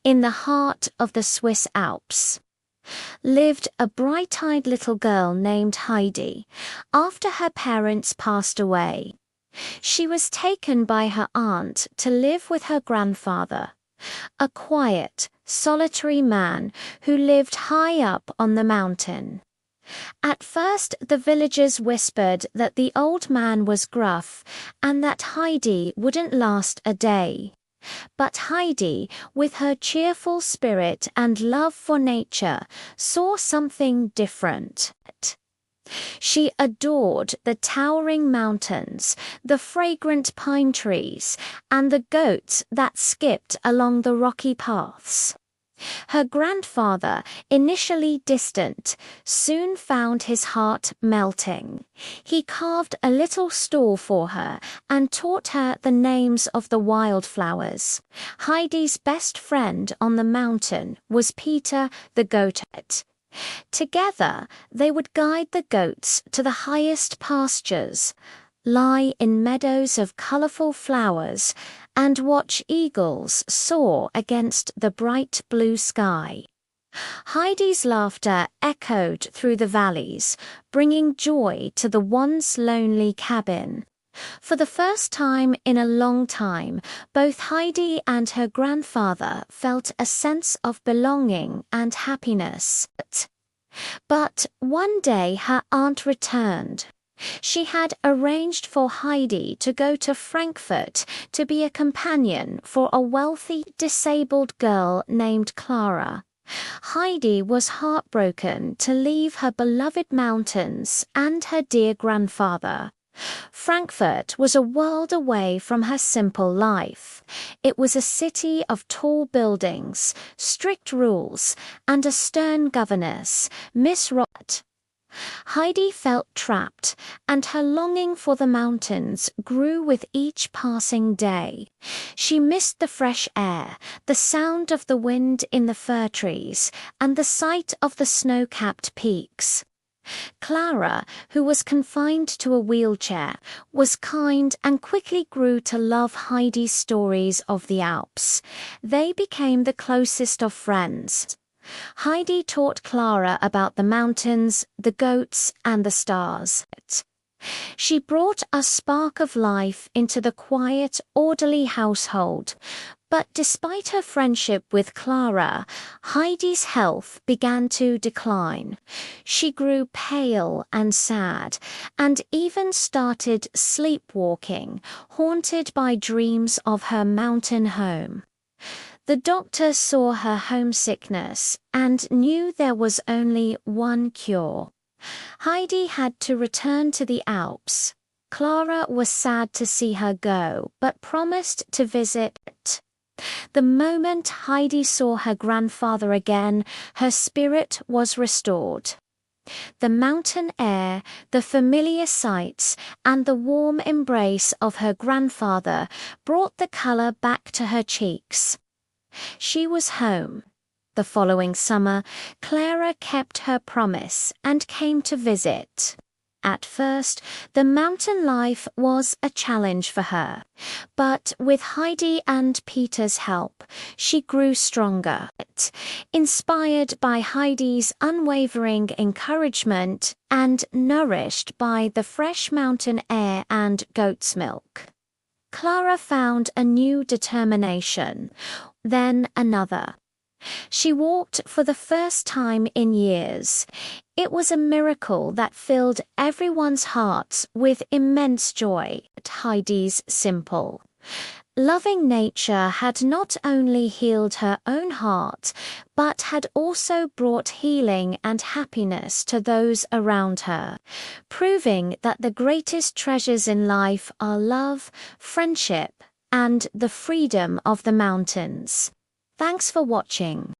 in the heart of the Swiss Alps, lived a bright-eyed little girl named Heidi. After her parents passed away, she was taken by her aunt to live with her grandfather, a quiet, solitary man who lived high up on the mountain. At first, the villagers whispered that the old man was gruff and that Heidi wouldn't last a day. But Heidi, with her cheerful spirit and love for nature, saw something different. She adored the towering mountains, the fragrant pine trees, and the goats that skipped along the rocky paths. Her grandfather, initially distant, soon found his heart melting. He carved a little stall for her and taught her the names of the wildflowers. Heidi's best friend on the mountain was Peter the goat. Together, they would guide the goats to the highest pastures, lie in meadows of colorful flowers, and watch eagles soar against the bright blue sky. Heidi's laughter echoed through the valleys, bringing joy to the once lonely cabin. For the first time in a long time, both Heidi and her grandfather felt a sense of belonging and happiness. But one day her aunt returned. She had arranged for Heidi to go to Frankfurt to be a companion for a wealthy, disabled girl named Clara. Heidi was heartbroken to leave her beloved mountains and her dear grandfather. Frankfurt was a world away from her simple life. It was a city of tall buildings, strict rules, and a stern governess, Miss Rott. Heidi felt trapped, and her longing for the mountains grew with each passing day. She missed the fresh air, the sound of the wind in the fir trees, and the sight of the snow-capped peaks. Clara, who was confined to a wheelchair, was kind and quickly grew to love Heidi's stories of the Alps. They became the closest of friends. Heidi taught Clara about the mountains, the goats, and the stars. She brought a spark of life into the quiet, orderly household. But despite her friendship with Clara, Heidi's health began to decline. She grew pale and sad, and even started sleepwalking, haunted by dreams of her mountain home. The doctor saw her homesickness and knew there was only one cure. Heidi had to return to the Alps. Clara was sad to see her go, but promised to visit. The moment Heidi saw her grandfather again, her spirit was restored. The mountain air, the familiar sights, and the warm embrace of her grandfather brought the color back to her cheeks. She was home. The following summer, Clara kept her promise and came to visit. At first, the mountain life was a challenge for her, but with Heidi and Peter's help, she grew stronger. Inspired by Heidi's unwavering encouragement and nourished by the fresh mountain air and goat's milk, Clara found a new determination, then another. She walked for the first time in years. It was a miracle that filled everyone's hearts with immense joy. Heidi's simple, loving nature had not only healed her own heart, but had also brought healing and happiness to those around her, proving that the greatest treasures in life are love, friendship, and the freedom of the mountains. Thanks for watching.